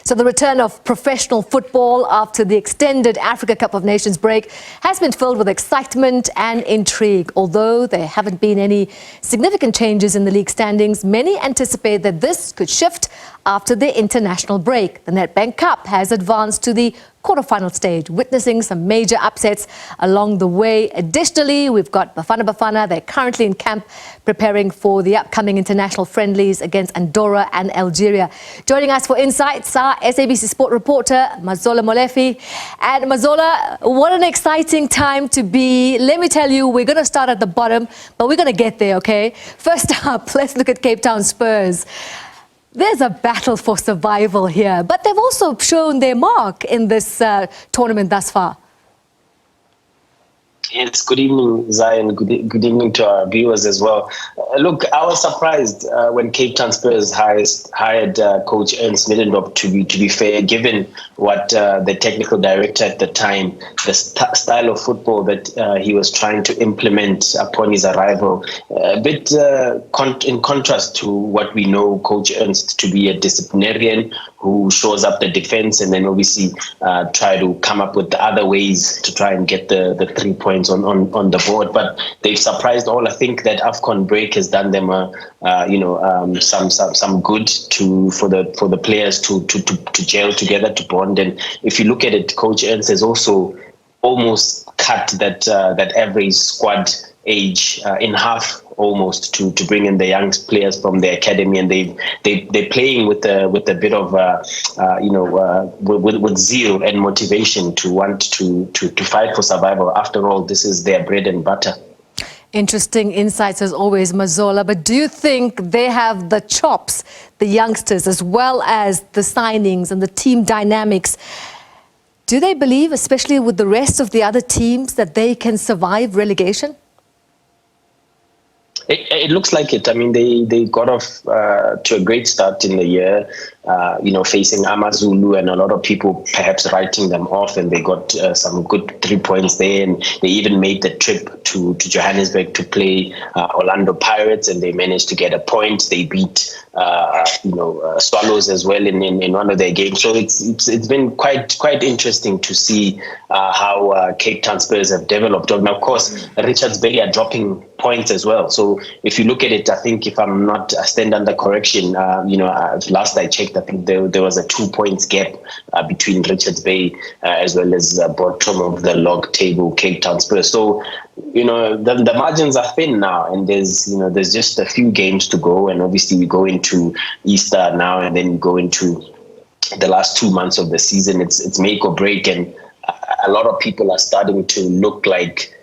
So the return of professional football after the extended Africa Cup of Nations break has been filled with excitement and intrigue. Although there haven't been any significant changes in the league standings, many anticipate that this could shift after the international break. The Nedbank Cup has advanced to the quarterfinal stage, witnessing some major upsets along the way. Additionally, we've got Bafana Bafana. They're currently in camp preparing for the upcoming international friendlies against Andorra and Algeria. Joining us for insights are SABC Sport reporter Mazola Molefe. And Mazola, what an exciting time to be. Let me tell you, we're going to start at the bottom, but we're going to get there, okay? First up, let's look at Town Spurs. There's a battle for survival here, but they've also shown their mark in this tournament thus far. Yes, good evening, Zion. Good evening to our viewers as well. Look, I was surprised when Town Spurs hired Coach Ernst Middendorp, to be fair, given what the technical director at the time, the style of football that he was trying to implement upon his arrival, a bit in contrast to what we know Coach Ernst to be, a disciplinarian who shows up the defense and then obviously try to come up with the other ways to try and get the 3 points on the board. But they've surprised all. I think that AFCON break has done them some good for the players to gel together, to bond. And if you look at it, Coach Ernst has also almost cut that average squad age in half, almost, to bring in the young players from the academy, and they're playing with a bit of with zeal and motivation to want to fight for survival. After all, this is their bread and butter. Interesting insights as always, Mazola. But do you think they have the chops, the youngsters, as well as the signings and the team dynamics? Do they believe, especially with the rest of the other teams, that they can survive relegation? It looks like it. I mean, they got off to a great start in the year, facing Amazulu, and a lot of people perhaps writing them off, and they got some good 3 points there, and they even made the trip to Johannesburg to play Orlando Pirates, and they managed to get a point. They beat Swallows as well in one of their games. So it's been quite interesting to see how Town Spurs have developed. And of course, Richards Bay are dropping points as well. So if you look at it, I think, if I'm not, I stand under correction, last I checked, I think there was a 2 points gap between Richards Bay as well as bottom of the log table, Town Spurs. So the margins are thin now, and there's just a few games to go, and obviously we go into Easter now, and then we go into the last 2 months of the season. It's make or break, and a lot of people are starting to look like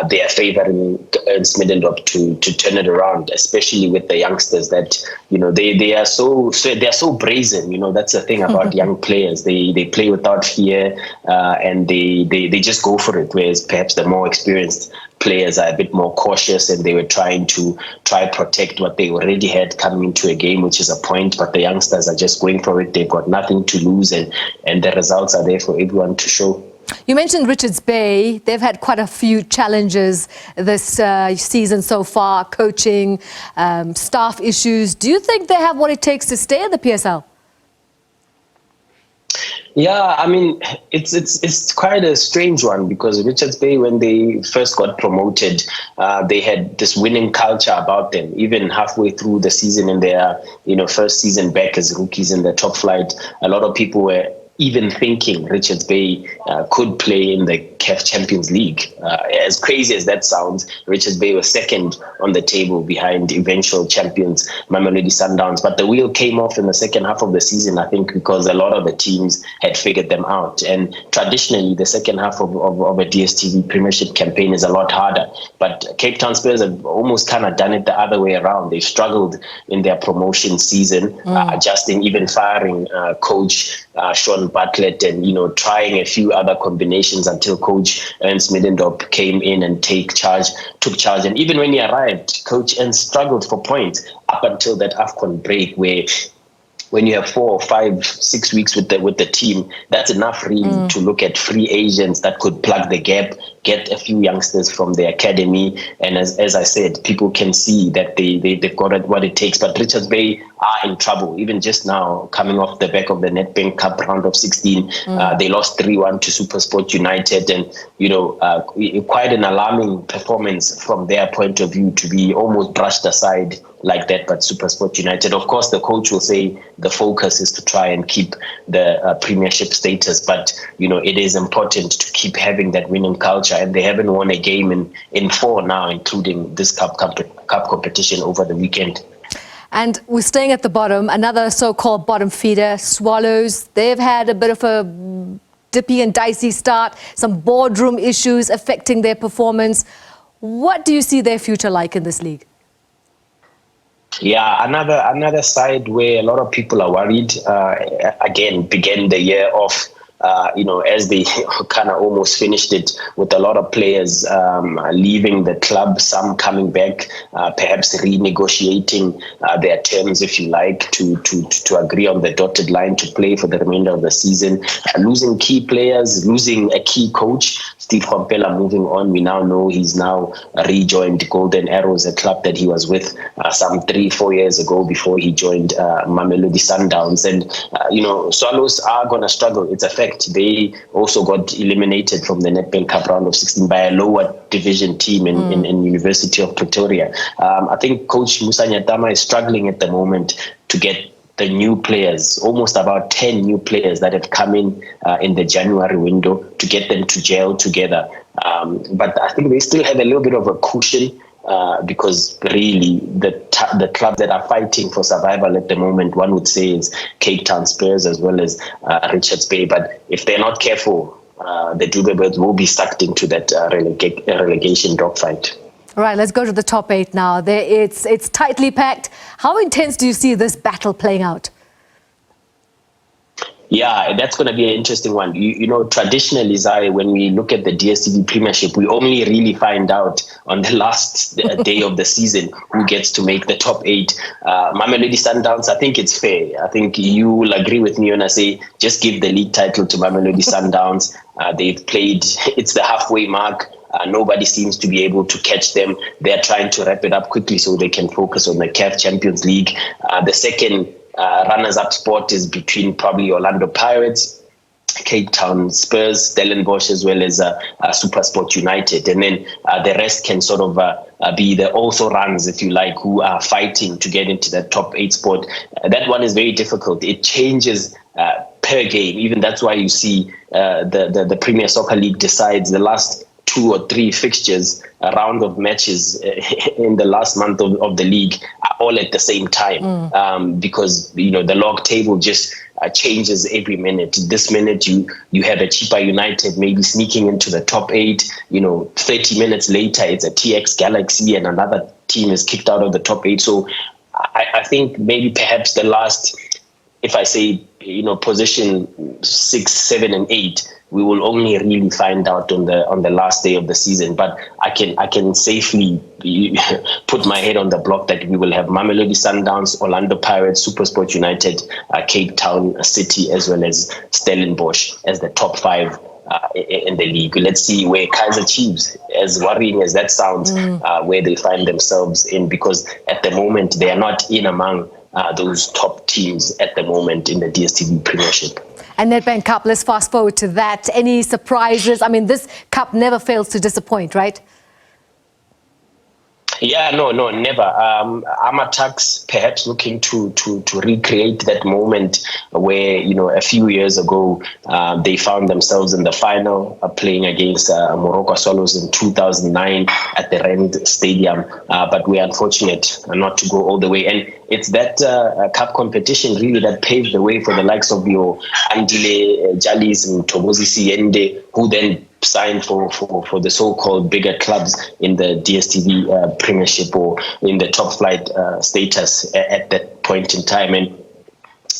they are favoring Ernst Middendorp to turn it around, especially with the youngsters that they are so brazen. That's the thing about young players. They play without fear, and they just go for it. Whereas perhaps the more experienced players are a bit more cautious, and they were trying to protect what they already had coming into a game, which is a point. But the youngsters are just going for it. They've got nothing to lose, and the results are there for everyone to show. You mentioned Richards Bay. They've had quite a few challenges this season so far, coaching, staff issues. Do you think they have what it takes to stay in the PSL? Yeah, I mean, it's quite a strange one, because Richards Bay, when they first got promoted, they had this winning culture about them. Even halfway through the season, in their first season back as rookies in the top flight, a lot of people were even thinking Richards Bay could play in the CAF Champions League. As crazy as that sounds, Richards Bay was second on the table behind eventual champions Mamelodi Sundowns. But the wheel came off in the second half of the season, I think, because a lot of the teams had figured them out. And traditionally, the second half of a DSTV Premiership campaign is a lot harder. But Town Spurs have almost kind of done it the other way around. They've struggled in their promotion season, adjusting, even firing coach Sean Bartlett, and trying a few other combinations until Coach Ernst Middendorp came in and took charge. And even when he arrived, Coach Ernst struggled for points up until that AFCON break, where when you have 4, 5, 6 weeks with the team, that's enough really to look at free agents that could plug the gap get a few youngsters from the academy. And as I said, people can see that they've got what it takes. But Richards Bay are in trouble. Even just now, coming off the back of the Nedbank Cup round of 16, they lost 3-1 to SuperSport United. And, quite an alarming performance from their point of view to be almost brushed aside like that. But SuperSport United, of course, the coach will say the focus is to try and keep the premiership status. But, it is important to keep having that winning culture. And they haven't won a game in 4 now, including this cup competition over the weekend. And we're staying at the bottom, another so-called bottom feeder, Swallows. They've had a bit of a dippy and dicey start, some boardroom issues affecting their performance. What do you see their future like in this league? Yeah, another side where a lot of people are worried. Again, began the year off, as they kind of almost finished it with a lot of players leaving the club, some coming back, perhaps renegotiating their terms, if you like, to agree on the dotted line to play for the remainder of the season. Losing key players, losing a key coach, Steve Kompela moving on. We now know he's now rejoined Golden Arrows, a club that he was with some 3-4 years ago before he joined Mamelodi Sundowns. And, Swallows are going to struggle. It's a fact. They also got eliminated from the Nedbank Cup round of 16 by a lower division team in University of Pretoria. I think Coach Musa Nyatama is struggling at the moment to get the new players, almost about 10 new players that have come in the January window, to get them to gel together. But I think they still have a little bit of a cushion because really the clubs that are fighting for survival at the moment, one would say, is Town Spurs as well as Richards Bay. But if they're not careful, the Dube Birds will be sucked into that relegation dogfight. All right, let's go to the top 8 now. It's tightly packed. How intense do you see this battle playing out? Yeah, that's going to be an interesting one. Traditionally, Zai, when we look at the DStv Premiership, we only really find out on the last day of the season who gets to make the top 8. Mamelodi Sundowns, I think it's fair. I think you will agree with me when I say just give the league title to Mamelodi Sundowns. They've played, it's the halfway mark. Nobody seems to be able to catch them. They're trying to wrap it up quickly so they can focus on the CAF Champions League. The second runners-up spot is between probably Orlando Pirates, Town Spurs, Stellenbosch, as well as SuperSport United. And then the rest can sort of be the also runs, if you like, who are fighting to get into that top 8 spot. That one is very difficult. It changes per game. Even that's why you see the Premier Soccer League decides the last 2 or 3 fixtures, a round of matches in the last month of the league are all at the same time, because the log table just changes every minute. This minute you have a Chipa United maybe sneaking into the top 8. 30 minutes later it's a TX Galaxy and another team is kicked out of the top 8. So I think maybe perhaps the last, if I say position 6, 7, and 8, we will only really find out on the last day of the season. But I can safely put my head on the block that we will have Mamelodi Sundowns, Orlando Pirates, SuperSport United, Cape Town City, as well as Stellenbosch as the top 5 in the league. Let's see where Kaizer Chiefs, as worrying as that sounds, where they find themselves in, because at the moment they are not in among those top teams at the moment in the DStv Premiership. And Nedbank Cup, let's fast forward to that. Any surprises? I mean, this cup never fails to disappoint, right? Yeah, no, never. Amatax perhaps looking to recreate that moment where, a few years ago, they found themselves in the final playing against Moroka Swallows in 2009 at the Rand Stadium. But we're unfortunate not to go all the way. And it's that cup competition really that paved the way for the likes of your Andile Jalis and Tobozi Siende, who then signed for the so-called bigger clubs in the DStv Premiership or in the top flight status at that point in time. And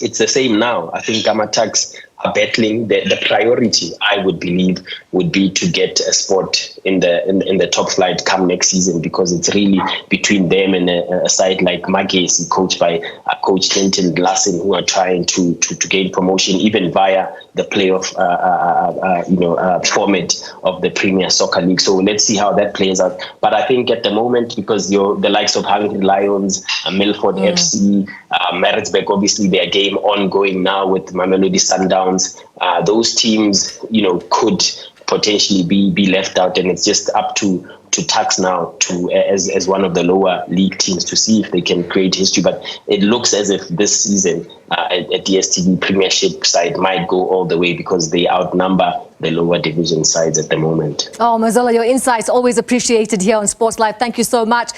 it's the same now. I think Amatax are battling. The priority, I would believe, would be to get a spot in the top flight come next season, because it's really between them and a side like Magesi, coached by Coach Clinton Larson, who are trying to gain promotion even via the playoff format of the Premier Soccer League. So let's see how that plays out. But I think at the moment, because the likes of Hungry Lions, Milford FC, Maritzburg, obviously their game ongoing now with Mamelodi Sundowns, those teams, could potentially be left out, and it's just up to Tuks now as one of the lower league teams to see if they can create history. But it looks as if this season a DSTV Premiership side might go all the way, because they outnumber the lower division sides at the moment. Oh, Mazola, your insights always appreciated here on Sports Live. Thank you so much.